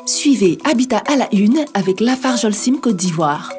Suivez Habitat à la Une avec Lafarge Holcim Côte d'Ivoire.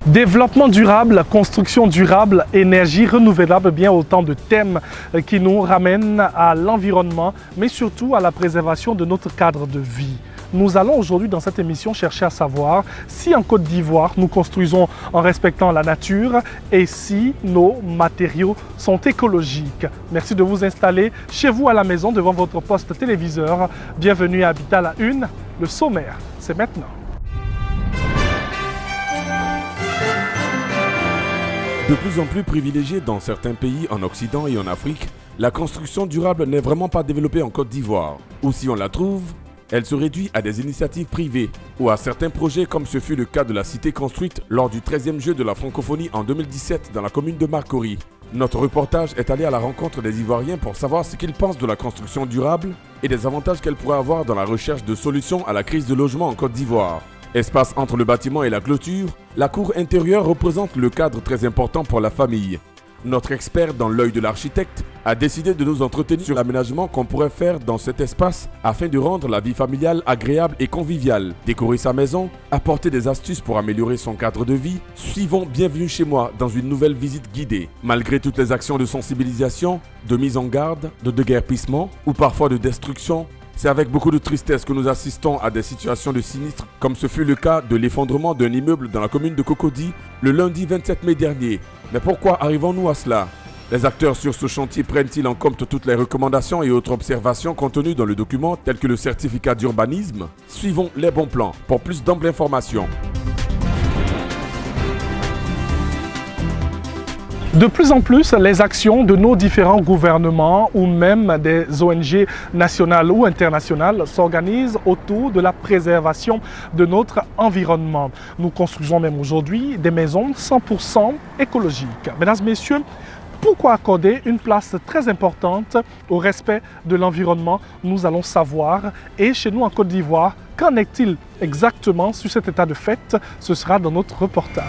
Développement durable, construction durable, énergie renouvelable, bien autant de thèmes qui nous ramènent à l'environnement, mais surtout à la préservation de notre cadre de vie. Nous allons aujourd'hui dans cette émission chercher à savoir si en Côte d'Ivoire nous construisons en respectant la nature et si nos matériaux sont écologiques. Merci de vous installer chez vous à la maison devant votre poste téléviseur. Bienvenue à Habitat à la Une, le sommaire, c'est maintenant. De plus en plus privilégiée dans certains pays en Occident et en Afrique, la construction durable n'est vraiment pas développée en Côte d'Ivoire. Ou si on la trouve, elle se réduit à des initiatives privées ou à certains projets comme ce fut le cas de la cité construite lors du 13e Jeu de la francophonie en 2017 dans la commune de Marcory. Notre reportage est allé à la rencontre des Ivoiriens pour savoir ce qu'ils pensent de la construction durable et des avantages qu'elle pourrait avoir dans la recherche de solutions à la crise de logement en Côte d'Ivoire. Espace entre le bâtiment et la clôture, la cour intérieure représente le cadre très important pour la famille. Notre expert dans l'œil de l'architecte a décidé de nous entretenir sur l'aménagement qu'on pourrait faire dans cet espace afin de rendre la vie familiale agréable et conviviale. Décorer sa maison, apporter des astuces pour améliorer son cadre de vie. Suivons Bienvenue chez moi dans une nouvelle visite guidée. Malgré toutes les actions de sensibilisation, de mise en garde, de déguerpissement ou parfois de destruction, c'est avec beaucoup de tristesse que nous assistons à des situations de sinistre, comme ce fut le cas de l'effondrement d'un immeuble dans la commune de Cocody le lundi 27 mai dernier. Mais pourquoi arrivons-nous à cela? Les acteurs sur ce chantier prennent-ils en compte toutes les recommandations et autres observations contenues dans le document, telles que le certificat d'urbanisme? Suivons les bons plans pour plus d'amples informations. De plus en plus, les actions de nos différents gouvernements ou même des ONG nationales ou internationales s'organisent autour de la préservation de notre environnement. Nous construisons même aujourd'hui des maisons 100% écologiques. Mesdames et messieurs, pourquoi accorder une place très importante au respect de l'environnement? Nous allons savoir. Et chez nous en Côte d'Ivoire, qu'en est-il exactement sur cet état de fait? Ce sera dans notre reportage.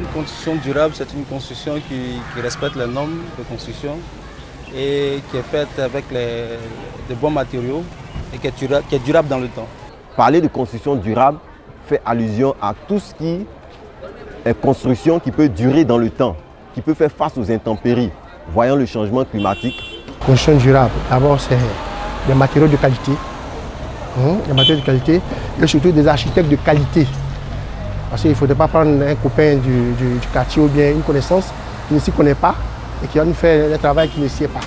Une construction durable, c'est une construction qui respecte les normes de construction et qui est faite avec de bons matériaux et qui est durable dans le temps. Parler de construction durable fait allusion à tout ce qui est construction qui peut durer dans le temps, qui peut faire face aux intempéries, voyant le changement climatique. Construction durable, d'abord c'est des matériaux de qualité, et surtout des architectes de qualité. Parce qu'il ne faudrait pas prendre un copain du quartier ou bien une connaissance qui ne s'y connaît pas et qui va nous faire un travail qui ne s'y est pas.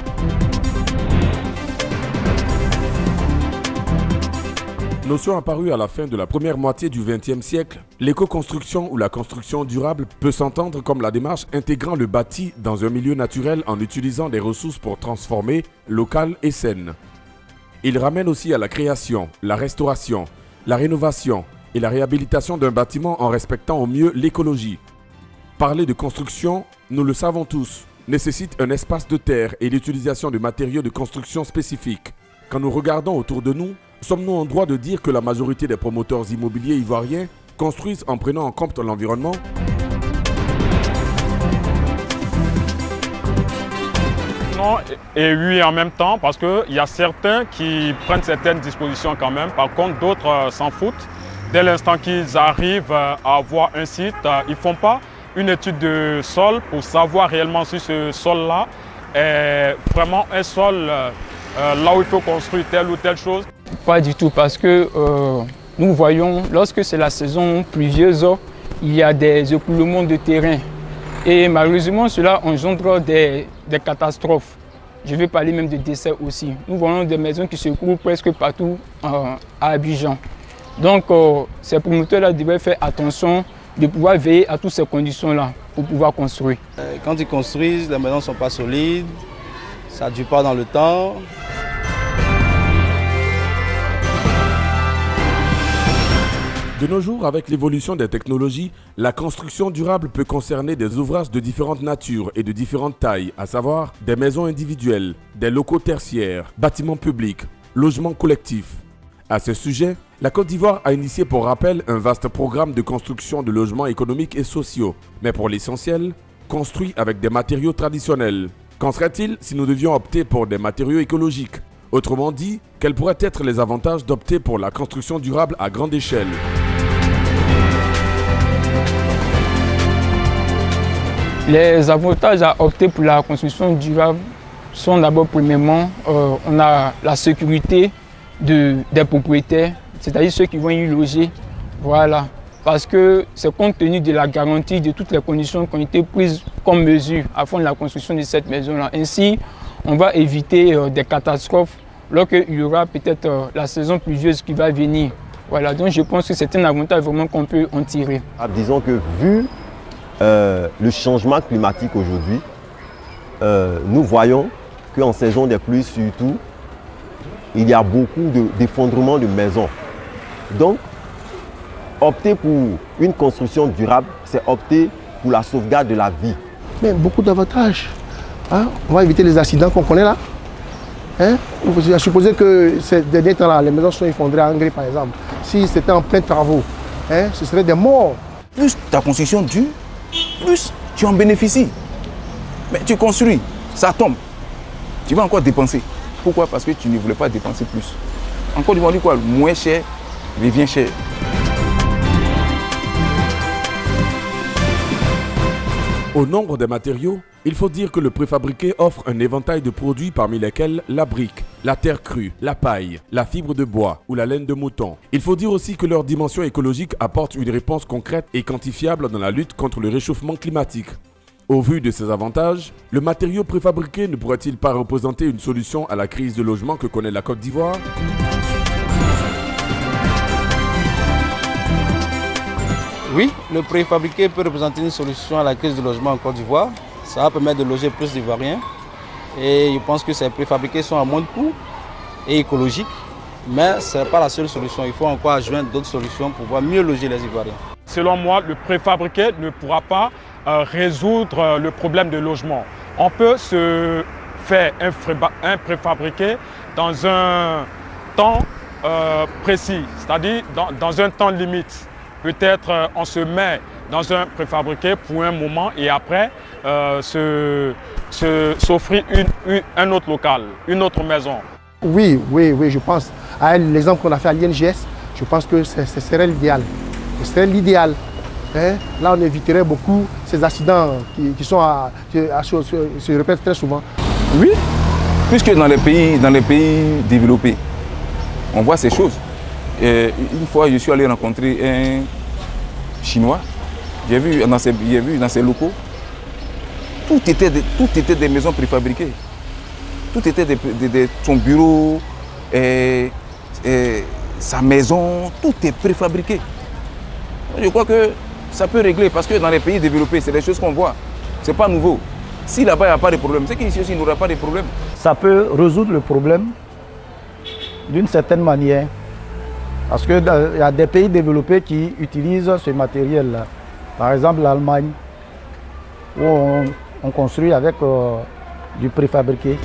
Notion apparue à la fin de la première moitié du XXe siècle, l'éco-construction ou la construction durable peut s'entendre comme la démarche intégrant le bâti dans un milieu naturel en utilisant des ressources pour transformer, locales et saines. Il ramène aussi à la création, la restauration, la rénovation et la réhabilitation d'un bâtiment en respectant au mieux l'écologie. Parler de construction, nous le savons tous, nécessite un espace de terre et l'utilisation de matériaux de construction spécifiques. Quand nous regardons autour de nous, sommes-nous en droit de dire que la majorité des promoteurs immobiliers ivoiriens construisent en prenant en compte l'environnement? Non et oui en même temps, parce qu'il y a certains qui prennent certaines dispositions quand même, par contre d'autres s'en foutent. Dès l'instant qu'ils arrivent à avoir un site, ils ne font pas une étude de sol pour savoir réellement si ce sol-là est vraiment un sol là où il faut construire telle ou telle chose. Pas du tout, parce que nous voyons, lorsque c'est la saison pluvieuse, il y a des écoulements de terrain. Et malheureusement, cela engendre des catastrophes. Je vais parler même de décès aussi. Nous voyons des maisons qui se trouvent presque partout à Abidjan. Donc, ces promoteurs-là devraient faire attention de pouvoir veiller à toutes ces conditions-là pour pouvoir construire. Quand ils construisent, les maisons ne sont pas solides, ça ne dure pas dans le temps. De nos jours, avec l'évolution des technologies, la construction durable peut concerner des ouvrages de différentes natures et de différentes tailles, à savoir des maisons individuelles, des locaux tertiaires, bâtiments publics, logements collectifs. À ce sujet, la Côte d'Ivoire a initié pour rappel un vaste programme de construction de logements économiques et sociaux, mais pour l'essentiel, construits avec des matériaux traditionnels. Qu'en serait-il si nous devions opter pour des matériaux écologiques? Autrement dit, quels pourraient être les avantages d'opter pour la construction durable à grande échelle? Les avantages à opter pour la construction durable sont d'abord, premièrement, on a la sécurité des propriétaires, c'est-à-dire ceux qui vont y loger. Voilà. Parce que c'est compte tenu de la garantie de toutes les conditions qui ont été prises comme mesure afin de la construction de cette maison-là. Ainsi, on va éviter des catastrophes lorsqu'il y aura peut-être la saison pluvieuse qui va venir. Voilà, donc je pense que c'est un avantage vraiment qu'on peut en tirer. Disons que vu le changement climatique aujourd'hui, nous voyons qu'en saison des pluies surtout, il y a beaucoup d'effondrements de maisons. Donc, opter pour une construction durable, c'est opter pour la sauvegarde de la vie. Mais beaucoup d'avantages. Hein? On va éviter les accidents qu'on connaît là. Hein? On peut supposer que ces derniers temps-là, les maisons sont effondrées à Hongrie par exemple. Si c'était en plein travaux, hein, ce serait des morts. Plus ta construction dure, plus tu en bénéficies. Mais tu construis, ça tombe. Tu vas encore dépenser. Pourquoi? Parce que tu ne voulais pas dépenser plus. En Côte d'Ivoire, on dit quoi? Moins cher devient cher. Au nombre des matériaux, il faut dire que le préfabriqué offre un éventail de produits parmi lesquels la brique, la terre crue, la paille, la fibre de bois ou la laine de mouton. Il faut dire aussi que leur dimension écologique apporte une réponse concrète et quantifiable dans la lutte contre le réchauffement climatique. Au vu de ces avantages, le matériau préfabriqué ne pourrait-il pas représenter une solution à la crise de logement que connaît la Côte d'Ivoire ? Oui, le préfabriqué peut représenter une solution à la crise du logement en Côte d'Ivoire. Ça va permettre de loger plus d'Ivoiriens. Et je pense que ces préfabriqués sont à moins de coût et écologiques. Mais ce n'est pas la seule solution. Il faut encore adjoindre d'autres solutions pour pouvoir mieux loger les Ivoiriens. Selon moi, le préfabriqué ne pourra pas résoudre le problème de logement. On peut se faire un préfabriqué dans un temps précis, c'est-à-dire dans un temps limite. Peut-être on se met dans un préfabriqué pour un moment et après s'offrir un autre local, une autre maison. Oui, je pense. À l'exemple qu'on a fait à l'INGS, je pense que ce serait l'idéal. Ce serait l'idéal. Hein? Là, on éviterait beaucoup ces accidents qui se répètent très souvent. Oui, puisque dans les pays développés, on voit ces choses. Et une fois, je suis allé rencontrer un Chinois. J'ai vu dans ses locaux, tout était des maisons préfabriquées. Tout était son bureau, sa maison, tout est préfabriqué. Je crois que ça peut régler parce que dans les pays développés, c'est des choses qu'on voit. Ce n'est pas nouveau. Si là-bas, il n'y a pas de problème, c'est qu'ici aussi, il n'y aura pas de problème. Ça peut résoudre le problème d'une certaine manière. Parce qu'il y a des pays développés qui utilisent ce matériel-là. Par exemple, l'Allemagne, où on construit avec du préfabriqué.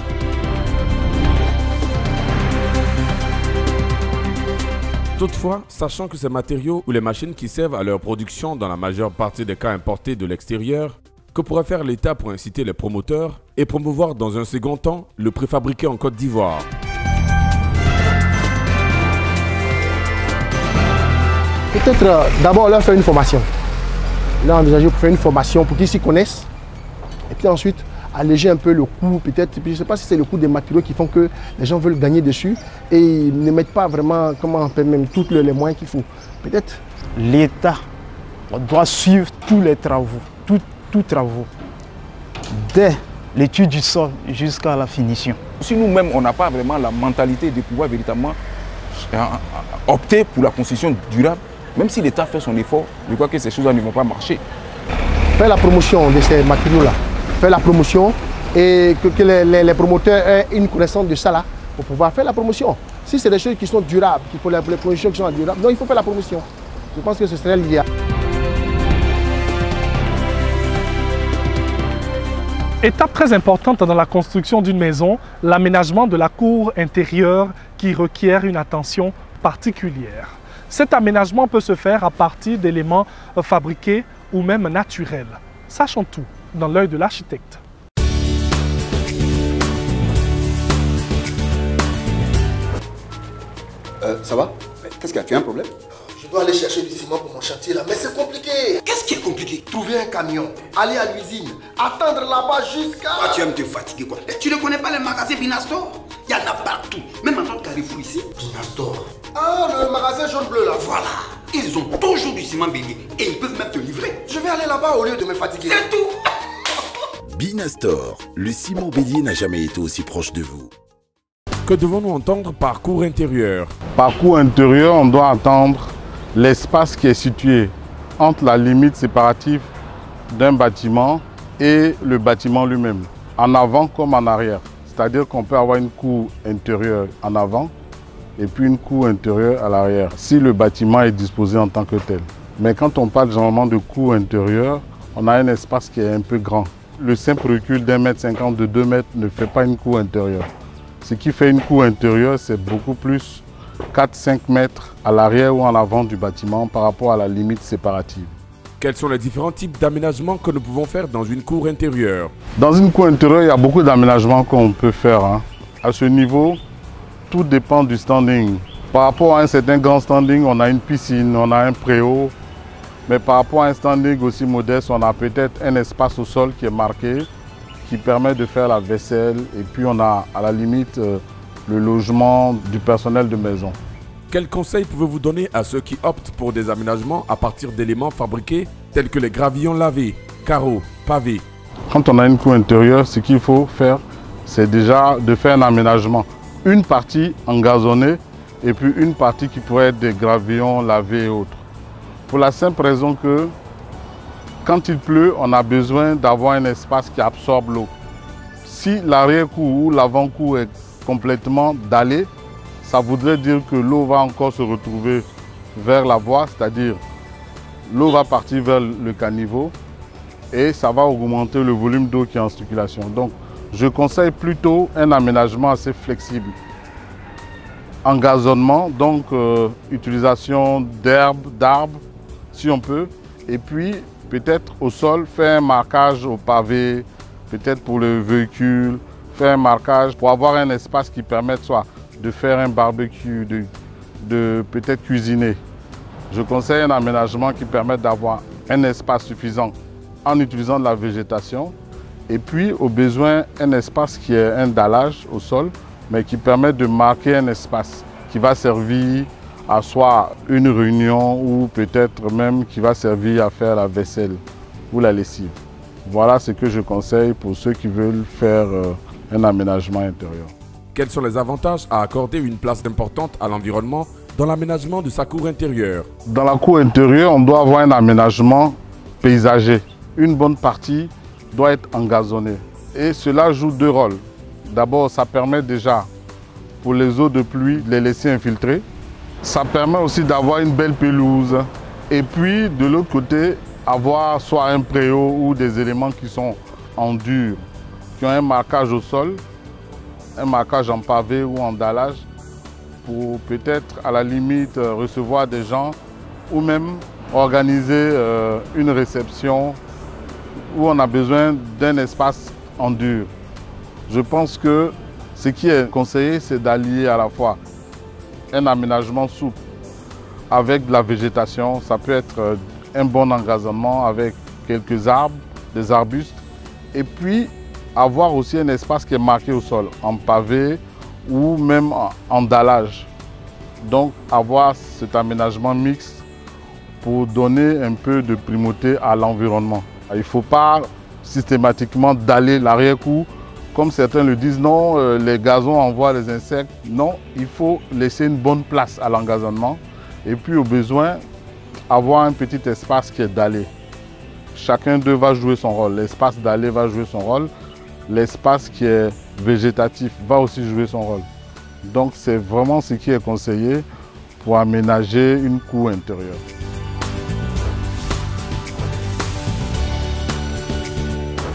Toutefois, sachant que ces matériaux ou les machines qui servent à leur production dans la majeure partie des cas importés de l'extérieur, que pourrait faire l'État pour inciter les promoteurs et promouvoir dans un second temps le préfabriqué en Côte d'Ivoire? Peut-être d'abord leur faire une formation. Là, envisager pour faire une formation pour qu'ils s'y connaissent. Et puis ensuite, alléger un peu le coût, peut-être. Je ne sais pas si c'est le coût des matériaux qui font que les gens veulent gagner dessus et ils ne mettent pas vraiment, comment on peut même, tous les moyens qu'il faut. Peut-être. L'État doit suivre tous les travaux, tous travaux, dès l'étude du sol jusqu'à la finition. Si nous-mêmes, on n'a pas vraiment la mentalité de pouvoir véritablement opter pour la construction durable, même si l'État fait son effort, je crois que ces choses-là ne vont pas marcher. Faire la promotion de ces matériaux-là, faire la promotion et que les promoteurs aient une connaissance de ça là pour pouvoir faire la promotion. Si c'est des choses qui sont durables, pour les promotions qui sont durables, donc il faut faire la promotion. Je pense que ce serait l'idéal. Étape très importante dans la construction d'une maison, l'aménagement de la cour intérieure qui requiert une attention particulière. Cet aménagement peut se faire à partir d'éléments fabriqués ou même naturels. Sachons tout dans l'œil de l'architecte. Ça va? Qu'est-ce qu'il y a? Tu as un problème? Je dois aller chercher du ciment pour mon chantier là, mais c'est compliqué. Qu'est-ce qui est compliqué? Trouver un camion, aller à l'usine, attendre là-bas jusqu'à... Toi, tu aimes te fatiguer quoi. Tu ne connais pas les magasins Binastor? Il y en a partout, même à notre Carrefour ici. Binastor? Ah, le magasin jaune-bleu là. Voilà, ils ont toujours du ciment bélier et ils peuvent même te livrer. Je vais aller là-bas au lieu de me fatiguer. C'est tout. Binastor, le ciment bélier n'a jamais été aussi proche de vous. Que devons-nous entendre par cour intérieure? Par cour intérieure, on doit entendre l'espace qui est situé entre la limite séparative d'un bâtiment et le bâtiment lui-même, en avant comme en arrière. C'est-à-dire qu'on peut avoir une cour intérieure en avant et puis une cour intérieure à l'arrière, si le bâtiment est disposé en tant que tel. Mais quand on parle généralement de cour intérieure, on a un espace qui est un peu grand. Le simple recul d'1,50 m, de 2 mètres ne fait pas une cour intérieure. Ce qui fait une cour intérieure, c'est beaucoup plus 4-5 mètres à l'arrière ou en avant du bâtiment par rapport à la limite séparative. Quels sont les différents types d'aménagements que nous pouvons faire dans une cour intérieure? Dans une cour intérieure, il y a beaucoup d'aménagements qu'on peut faire. À ce niveau, tout dépend du standing. Par rapport à un certain grand standing, on a une piscine, on a un préau. Mais par rapport à un standing aussi modeste, on a peut-être un espace au sol qui est marqué, qui permet de faire la vaisselle. Et puis on a à la limite le logement du personnel de maison. Quels conseils pouvez-vous donner à ceux qui optent pour des aménagements à partir d'éléments fabriqués tels que les gravillons lavés, carreaux, pavés? Quand on a une cour intérieure, ce qu'il faut faire, c'est déjà de faire un aménagement. Une partie en gazonné et puis une partie qui pourrait être des gravillons lavés et autres. Pour la simple raison que quand il pleut, on a besoin d'avoir un espace qui absorbe l'eau. Si l'arrière-cour ou l'avant-cour est complètement dallé, ça voudrait dire que l'eau va encore se retrouver vers la voie, c'est-à-dire l'eau va partir vers le caniveau et ça va augmenter le volume d'eau qui est en circulation. Donc, je conseille plutôt un aménagement assez flexible. Engazonnement, donc utilisation d'herbes, d'arbres, si on peut, et puis peut-être au sol, faire un marquage au pavé, peut-être pour le véhicule, faire un marquage pour avoir un espace qui permette soit de faire un barbecue, de peut-être cuisiner. Je conseille un aménagement qui permette d'avoir un espace suffisant en utilisant de la végétation et puis au besoin un espace qui est un dallage au sol mais qui permet de marquer un espace qui va servir à soit une réunion ou peut-être même qui va servir à faire la vaisselle ou la lessive. Voilà ce que je conseille pour ceux qui veulent faire un aménagement intérieur. Quels sont les avantages à accorder une place importante à l'environnement dans l'aménagement de sa cour intérieure? Dans la cour intérieure, on doit avoir un aménagement paysager. Une bonne partie doit être engazonnée. Et cela joue deux rôles. D'abord, ça permet déjà pour les eaux de pluie de les laisser infiltrer. Ça permet aussi d'avoir une belle pelouse. Et puis, de l'autre côté, avoir soit un préau ou des éléments qui sont en dur, qui ont un marquage au sol, un marquage en pavé ou en dallage pour peut-être à la limite recevoir des gens ou même organiser une réception où on a besoin d'un espace en dur. Je pense que ce qui est conseillé, c'est d'allier à la fois un aménagement souple avec de la végétation. Ça peut être un bon engazonnement avec quelques arbres, des arbustes et puis avoir aussi un espace qui est marqué au sol, en pavé ou même en dallage. Donc avoir cet aménagement mixte pour donner un peu de primauté à l'environnement. Il ne faut pas systématiquement daller l'arrière-cour, comme certains le disent, non, les gazons envoient les insectes. Non, il faut laisser une bonne place à l'engazonnement et puis au besoin, avoir un petit espace qui est dallé. Chacun d'eux va jouer son rôle. L'espace dallé va jouer son rôle. L'espace qui est végétatif va aussi jouer son rôle. Donc c'est vraiment ce qui est conseillé pour aménager une cour intérieure.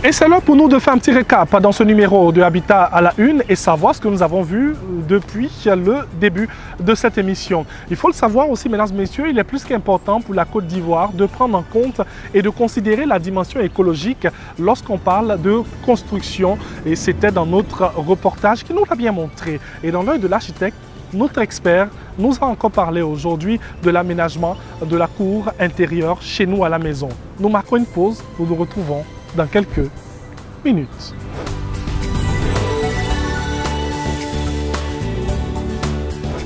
Et c'est l'heure pour nous de faire un petit récap dans ce numéro de Habitat à la Une et savoir ce que nous avons vu depuis le début de cette émission. Il faut le savoir aussi, mesdames et messieurs, il est plus qu'important pour la Côte d'Ivoire de prendre en compte et de considérer la dimension écologique lorsqu'on parle de construction. Et c'était dans notre reportage qui nous l'a bien montré. Et dans l'œil de l'architecte, notre expert nous a encore parlé aujourd'hui de l'aménagement de la cour intérieure chez nous à la maison. Nous marquons une pause, nous nous retrouvons dans quelques minutes.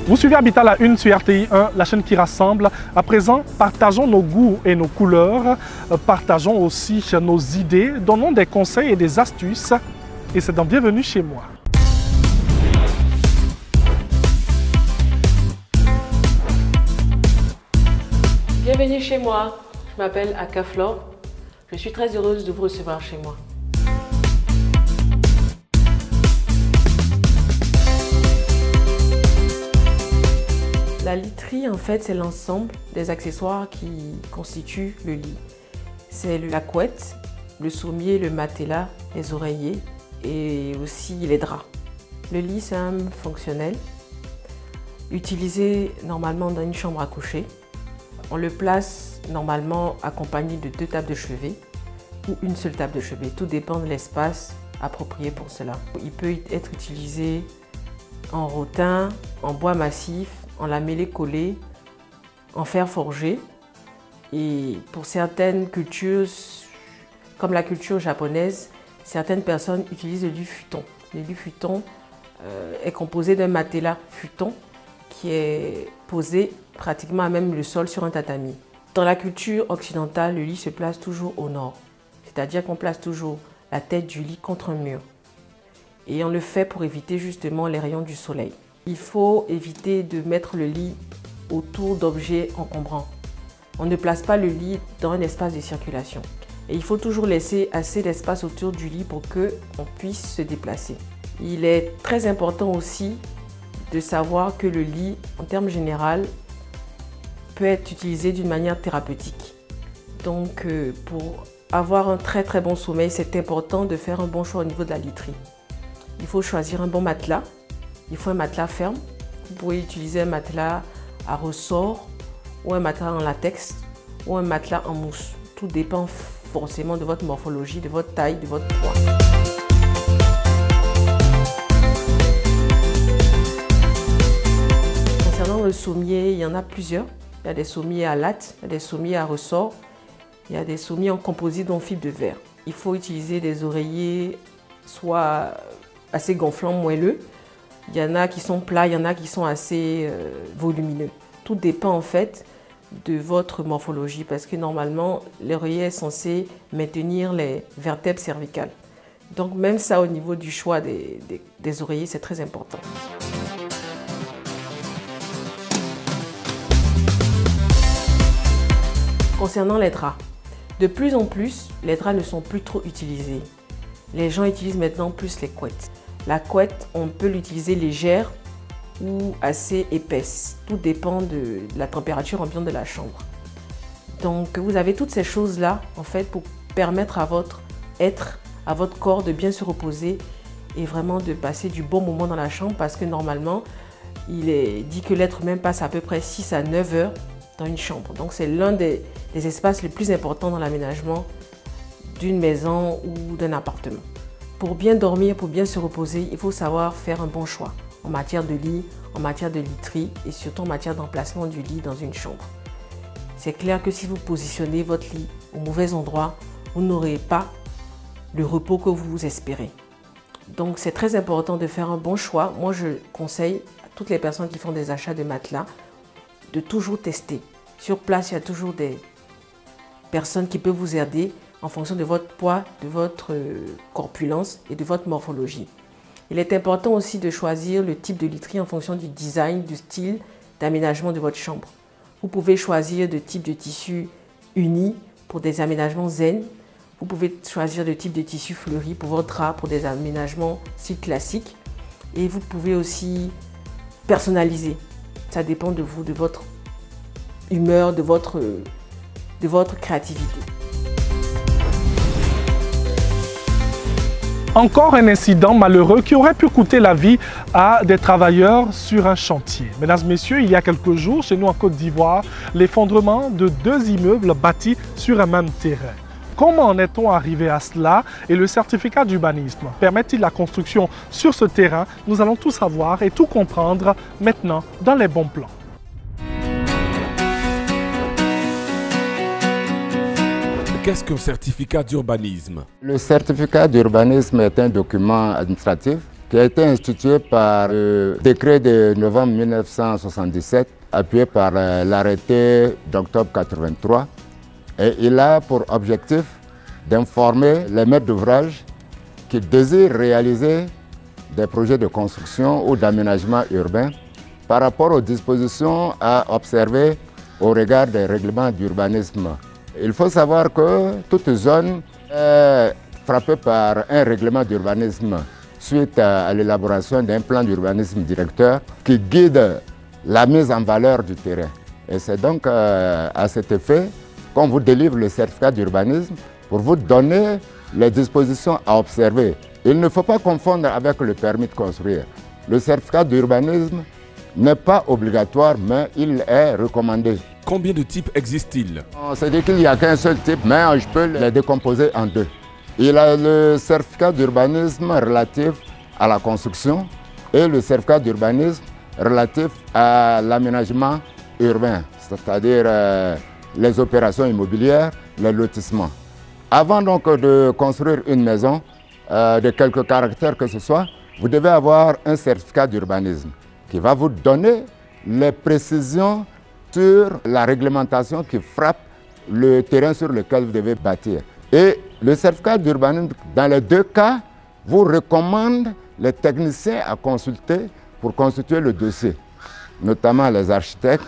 Vous suivez Habitat à la Une sur RTI 1, la chaîne qui rassemble. À présent, partageons nos goûts et nos couleurs, partageons aussi nos idées, donnons des conseils et des astuces. Et c'est dans Bienvenue chez moi. Bienvenue chez moi, je m'appelle Akaflor. Je suis très heureuse de vous recevoir chez moi. La literie, en fait, c'est l'ensemble des accessoires qui constituent le lit. C'est la couette, le sommier, le matelas, les oreillers et aussi les draps. Le lit, c'est un meuble fonctionnel, utilisé normalement dans une chambre à coucher. On le place normalement accompagné de 2 tables de chevet ou une seule table de chevet. Tout dépend de l'espace approprié pour cela. Il peut être utilisé en rotin, en bois massif, en lamellé collé, en fer forgé. Et pour certaines cultures, comme la culture japonaise, certaines personnes utilisent le lit futon. Le lit futon est composé d'un matelas futon qui est posé pratiquement à même le sol sur un tatami. Dans la culture occidentale, le lit se place toujours au nord, c'est-à-dire qu'on place toujours la tête du lit contre un mur. Et on le fait pour éviter justement les rayons du soleil. Il faut éviter de mettre le lit autour d'objets encombrants. On ne place pas le lit dans un espace de circulation. Et il faut toujours laisser assez d'espace autour du lit pour qu'on puisse se déplacer. Il est très important aussi de savoir que le lit, en termes généraux, peut être utilisé d'une manière thérapeutique. Donc, pour avoir un très très bon sommeil, c'est important de faire un bon choix au niveau de la literie. Il faut choisir un bon matelas. Il faut un matelas ferme. Vous pouvez utiliser un matelas à ressort ou un matelas en latex ou un matelas en mousse. Tout dépend forcément de votre morphologie, de votre taille, de votre poids. Concernant le sommier, il y en a plusieurs. Il y a des sommiers à latte, il y a des sommiers à ressort, il y a des sommiers en composite en fibre de verre. Il faut utiliser des oreillers soit assez gonflants, moelleux. Il y en a qui sont plats, il y en a qui sont assez volumineux. Tout dépend en fait de votre morphologie parce que normalement, l'oreiller est censé maintenir les vertèbres cervicales. Donc même ça au niveau du choix des oreillers, c'est très important. Concernant les draps, de plus en plus, les draps ne sont plus trop utilisés. Les gens utilisent maintenant plus les couettes. La couette, on peut l'utiliser légère ou assez épaisse. Tout dépend de la température ambiante de la chambre. Donc, vous avez toutes ces choses-là, en fait, pour permettre à votre être, à votre corps de bien se reposer et vraiment de passer du bon moment dans la chambre parce que normalement, il est dit que l'être humain passe à peu près 6 à 9 heures dans une chambre. Donc c'est l'un des espaces les plus importants dans l'aménagement d'une maison ou d'un appartement. Pour bien dormir, pour bien se reposer, il faut savoir faire un bon choix en matière de lit, en matière de literie et surtout en matière d'emplacement du lit dans une chambre. C'est clair que si vous positionnez votre lit au mauvais endroit, vous n'aurez pas le repos que vous espérez. Donc c'est très important de faire un bon choix. Moi je conseille à toutes les personnes qui font des achats de matelas de toujours tester. Sur place, il y a toujours des personnes qui peuvent vous aider en fonction de votre poids, de votre corpulence et de votre morphologie. Il est important aussi de choisir le type de literie en fonction du design, du style d'aménagement de votre chambre. Vous pouvez choisir de type de tissu uni pour des aménagements zen. Vous pouvez choisir de type de tissu fleuri pour votre drap, pour des aménagements style classique. Et vous pouvez aussi personnaliser. Ça dépend de vous, de votre humeur, de votre créativité. Encore un incident malheureux qui aurait pu coûter la vie à des travailleurs sur un chantier. Mesdames et messieurs, il y a quelques jours, chez nous en Côte d'Ivoire, l'effondrement de 2 immeubles bâtis sur un même terrain. Comment en est-on arrivé à cela et le certificat d'urbanisme permet-il la construction sur ce terrain? Nous allons tout savoir et tout comprendre maintenant dans les bons plans. Qu'est-ce qu'un certificat d'urbanisme? Le certificat d'urbanisme est un document administratif qui a été institué par le décret de novembre 1977, appuyé par l'arrêté d'octobre 83. Et il a pour objectif d'informer les maîtres d'ouvrage qui désirent réaliser des projets de construction ou d'aménagement urbain par rapport aux dispositions à observer au regard des règlements d'urbanisme. Il faut savoir que toute zone est frappée par un règlement d'urbanisme suite à l'élaboration d'un plan d'urbanisme directeur qui guide la mise en valeur du terrain. Et c'est donc à cet effet qu'on vous délivre le certificat d'urbanisme pour vous donner les dispositions à observer. Il ne faut pas confondre avec le permis de construire. Le certificat d'urbanisme n'est pas obligatoire, mais il est recommandé. Combien de types existent-ils? C'est-à-dire qu'il n'y a qu'un seul type, mais je peux les décomposer en deux. Il y a le certificat d'urbanisme relatif à la construction et le certificat d'urbanisme relatif à l'aménagement urbain, c'est-à-dire les opérations immobilières, les lotissements. Avant donc de construire une maison, de quelque caractère que ce soit, vous devez avoir un certificat d'urbanisme qui va vous donner les précisions sur la réglementation qui frappe le terrain sur lequel vous devez bâtir. Et le certificat d'urbanisme, dans les deux cas, vous recommande les techniciens à consulter pour constituer le dossier, notamment les architectes,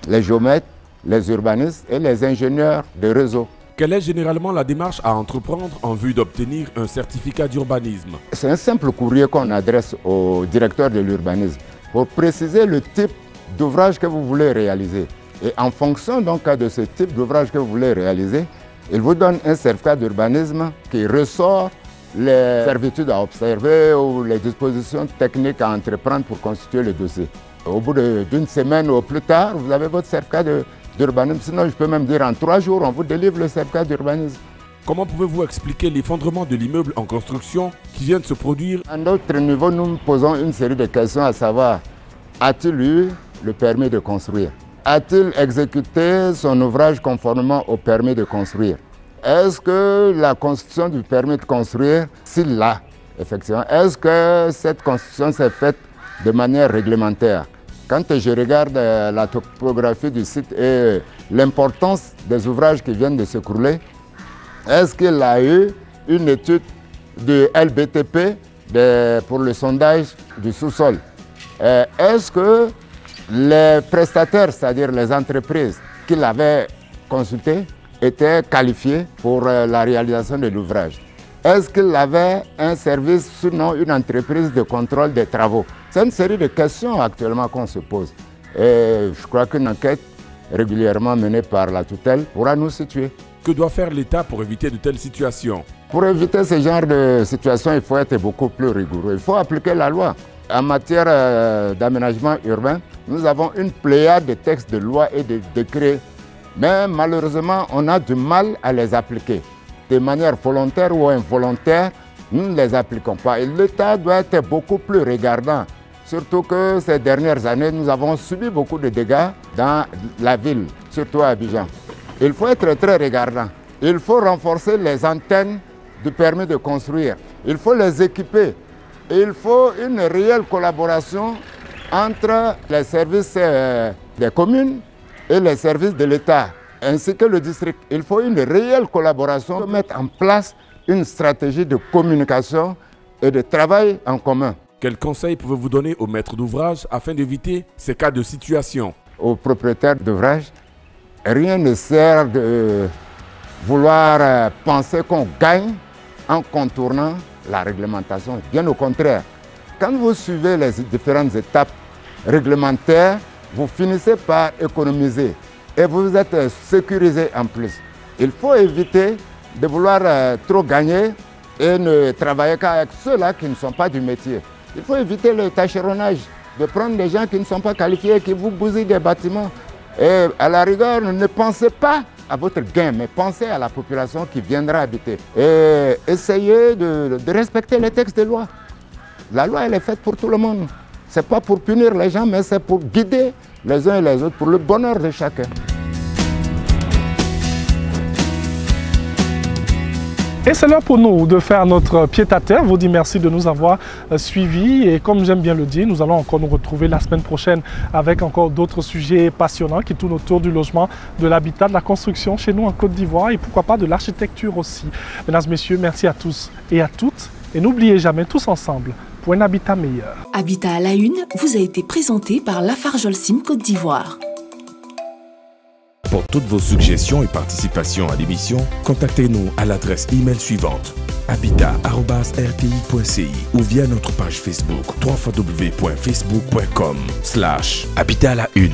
les géomètres, les urbanistes et les ingénieurs de réseau. Quelle est généralement la démarche à entreprendre en vue d'obtenir un certificat d'urbanisme? C'est un simple courrier qu'on adresse au directeur de l'urbanisme pour préciser le type d'ouvrage que vous voulez réaliser. Et en fonction donc de ce type d'ouvrage que vous voulez réaliser, il vous donne un certificat d'urbanisme qui ressort les servitudes à observer ou les dispositions techniques à entreprendre pour constituer le dossier. Au bout d'une semaine ou plus tard, vous avez votre certificat d'urbanisme. Sinon, je peux même dire en 3 jours, on vous délivre le certificat d'urbanisme. Comment pouvez-vous expliquer l'effondrement de l'immeuble en construction qui vient de se produire? À notre niveau, nous nous posons une série de questions, à savoir, a-t-il eu le permis de construire? A-t-il exécuté son ouvrage conformément au permis de construire? Est-ce que la constitution du permis de construire, s'il l'a, effectivement, est-ce que cette constitution s'est faite de manière réglementaire? Quand je regarde la topographie du site et l'importance des ouvrages qui viennent de s'écrouler, est-ce qu'il a eu une étude de LBTP pour le sondage du sous-sol? Est-ce que les prestataires, c'est-à-dire les entreprises qu'il avait consultées, étaient qualifiés pour la réalisation de l'ouvrage? Est-ce qu'il avait un service, sinon une entreprise de contrôle des travaux? C'est une série de questions actuellement qu'on se pose. Et je crois qu'une enquête régulièrement menée par la tutelle pourra nous situer. Que doit faire l'État pour éviter de telles situations? Pour éviter ce genre de situation, il faut être beaucoup plus rigoureux. Il faut appliquer la loi. En matière d'aménagement urbain, nous avons une pléiade de textes de loi et de décrets. Mais malheureusement, on a du mal à les appliquer. De manière volontaire ou involontaire, nous ne les appliquons pas. Et l'État doit être beaucoup plus regardant. Surtout que ces dernières années, nous avons subi beaucoup de dégâts dans la ville, surtout à Abidjan. Il faut être très regardant. Il faut renforcer les antennes du permis de construire. Il faut les équiper. Il faut une réelle collaboration entre les services des communes et les services de l'État, ainsi que le district. Il faut une réelle collaboration pour mettre en place une stratégie de communication et de travail en commun. Quels conseils pouvez-vous donner aux maîtres d'ouvrage afin d'éviter ces cas de situation? Aux propriétaires d'ouvrage, rien ne sert de vouloir penser qu'on gagne en contournant la réglementation. Bien au contraire, quand vous suivez les différentes étapes réglementaires, vous finissez par économiser et vous êtes sécurisé en plus. Il faut éviter de vouloir trop gagner et ne travailler qu'avec ceux-là qui ne sont pas du métier. Il faut éviter le tâcheronnage, de prendre des gens qui ne sont pas qualifiés, qui vous bousillent des bâtiments. Et à la rigueur, ne pensez pas à votre gain, mais pensez à la population qui viendra habiter. Et essayez de respecter les textes de loi. La loi, elle est faite pour tout le monde. Ce n'est pas pour punir les gens, mais c'est pour guider les uns et les autres, pour le bonheur de chacun. Et c'est l'heure pour nous de faire notre pied-à-terre. Vous dis merci de nous avoir suivis. Et comme j'aime bien le dire, nous allons encore nous retrouver la semaine prochaine avec encore d'autres sujets passionnants qui tournent autour du logement, de l'habitat, de la construction chez nous en Côte d'Ivoire et pourquoi pas de l'architecture aussi. Mesdames, Messieurs, merci à tous et à toutes. Et n'oubliez jamais, tous ensemble, pour un habitat meilleur. Habitat à la une vous a été présenté par Lafarge-Holcim Côte d'Ivoire. Pour toutes vos suggestions et participations à l'émission, contactez-nous à l'adresse email suivante habitat@rti.ci ou via notre page Facebook www.facebook.com/habitat à la une/